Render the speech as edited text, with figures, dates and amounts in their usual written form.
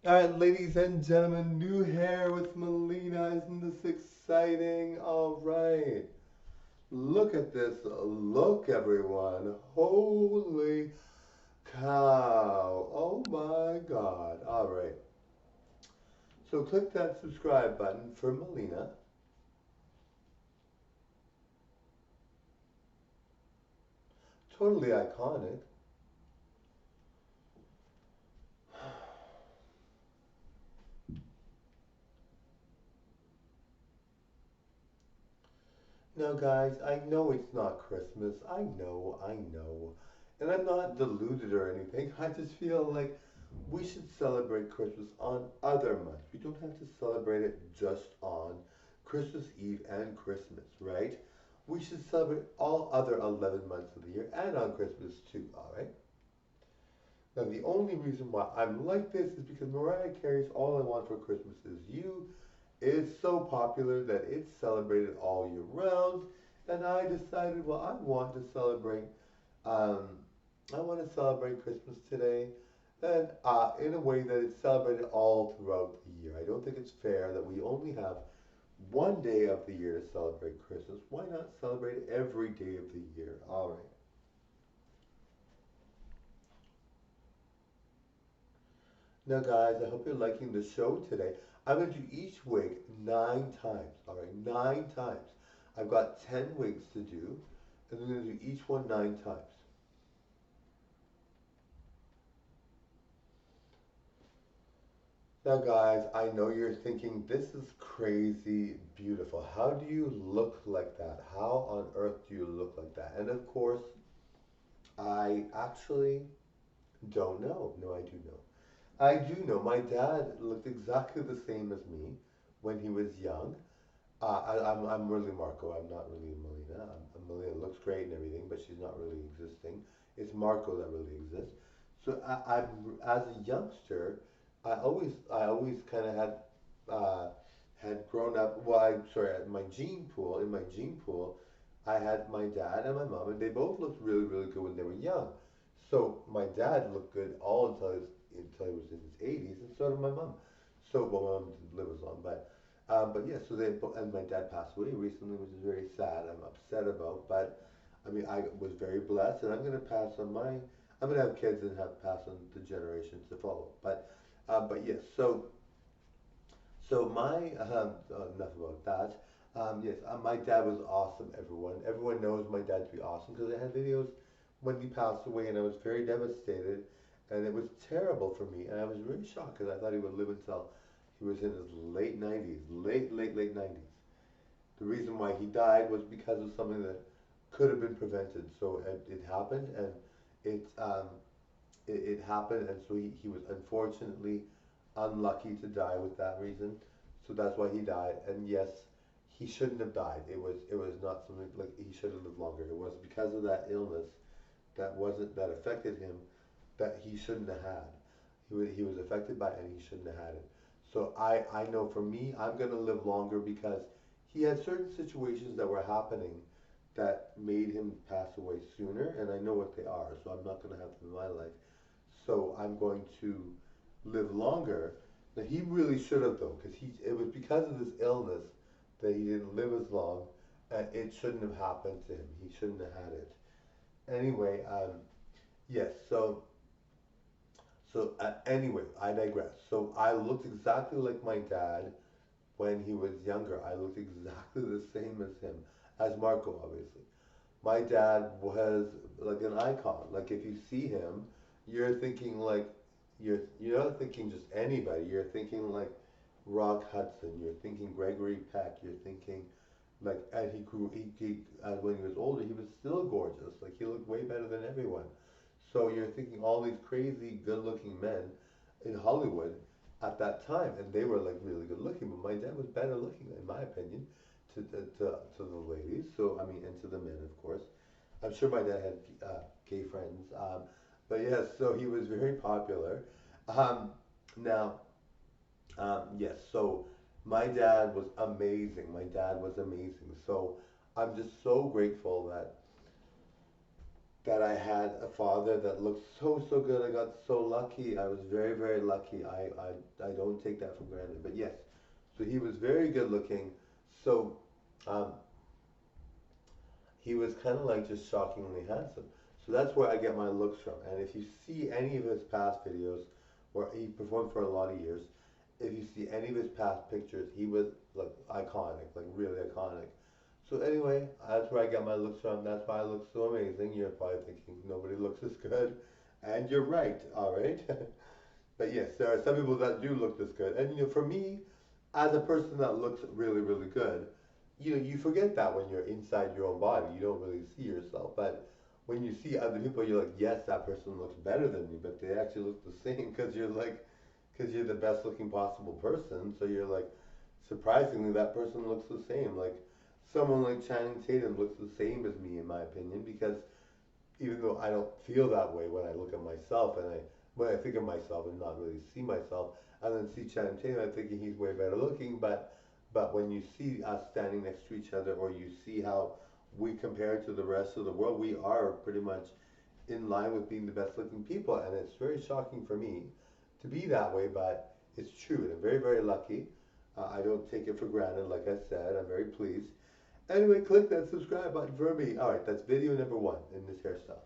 Alright, ladies and gentlemen, new hair with Mileena. Isn't this exciting? Alright. Look at this. Look, everyone. Holy cow. Oh my god. Alright. So click that subscribe button for Mileena. Totally iconic. Now, guys, I know it's not Christmas. I know. And I'm not deluded or anything. I just feel like we should celebrate Christmas on other months. We don't have to celebrate it just on Christmas Eve and Christmas, right? We should celebrate all other 11 months of the year and on Christmas too, all right? Now, the only reason why I'm like this is because Mariah Carey's All I Want for Christmas Is You is so popular that it's celebrated all year round. And I decided, well, um, I want to celebrate Christmas today, and in a way that it's celebrated all throughout the year. I don't think it's fair that we only have one day of the year to celebrate Christmas. Why not celebrate every day of the year? All right. Now, guys, I hope you're liking the show today. I'm going to do each wig 9 times. All right, 9 times. I've got 10 wigs to do, and I'm going to do each one 9 times. Now, guys, I know you're thinking this is crazy beautiful. How do you look like that? How on earth do you look like that? And of course, I actually don't know. No, I do know. I do know. My dad looked exactly the same as me when he was young. I'm really Marco. I'm not really Mileena. Mileena looks great and everything, but she's not really existing. It's Marco that really exists. So as a youngster, I always kind of had grown up. Well, I'm sorry, at my gene pool, in my gene pool, I had my dad and my mom, and they both looked really, really good when they were young. So my dad looked good all until he was in his 80s, and so did my mom. So, well, my mom didn't live as long, but yeah. So and my dad passed away recently, which is very sad. I'm upset about, but I mean, I was very blessed, and I'm gonna have kids and have pass on the generations to follow. But yes. So my enough about that. Yes, my dad was awesome. Everyone knows my dad to be awesome because I had videos when he passed away, and I was very devastated, and it was terrible for me, and I was really shocked because I thought he would live until he was in his late 90s, late 90s. The reason why he died was because of something that could have been prevented. So it happened, and it um, it happened, and so he was unfortunately unlucky to die with that reason. So that's why he died. And yes, he shouldn't have died. It was not something like he should have lived longer. It was because of that illness that affected him that he shouldn't have had. He was affected by it and he shouldn't have had it. So I know for me, I'm gonna live longer because he had certain situations that were happening that made him pass away sooner, and I know what they are. So I'm not gonna have them in my life. So I'm going to live longer. Now he really should have though, because it was because of this illness that he didn't live as long. It shouldn't have happened to him. He shouldn't have had it. Anyway, yes. Anyway, I digress. So I looked exactly like my dad when he was younger. I looked exactly the same as him, as Marco, obviously. My dad was like an icon. Like if you see him, you're thinking like you're not thinking just anybody. You're thinking like Rock Hudson. You're thinking Gregory Peck. You're thinking like and he grew he when he was older he was still gorgeous. Like he looked way better than everyone. So you're thinking all these crazy good-looking men in Hollywood at that time, and they were like really good looking. But my dad was better looking, in my opinion, to the ladies. So I mean, and to the men, of course. I'm sure my dad had gay friends, but yes, so he was very popular. Um, now, yes, so my dad was amazing. My dad was amazing. So I'm just so grateful that that I had a father that looked so good. I got so lucky. I was very lucky. I don't take that for granted. But yes, so he was very good looking. So um, he was kind of like just shockingly handsome. So that's where I get my looks from. And if you see any of his past videos, where he performed for a lot of years, if you see any of his past pictures, he was like iconic, like really iconic. So anyway, that's where I get my looks from. That's why I look so amazing. You're probably thinking nobody looks as good, and you're right. All right, but yes, there are some people that do look this good, and for me, as a person that looks really good, you forget that when you're inside your own body, you don't really see yourself. But when you see other people, you're like, yes, that person looks better than me, but they actually look the same because you're the best looking possible person. So you're like, surprisingly, that person looks the same. Like someone like Channing Tatum looks the same as me, in my opinion, because even though I don't feel that way when I look at myself and when I think of myself and not really see myself, and then see Channing Tatum, I'm thinking he's way better looking. But when you see us standing next to each other, or you see how we compare to the rest of the world, we are pretty much in line with being the best looking people, and it's very shocking for me to be that way, but it's true, and I'm very lucky. I don't take it for granted, like I said. I'm very pleased. Anyway, click that subscribe button for me. All right, that's video number one in this hairstyle.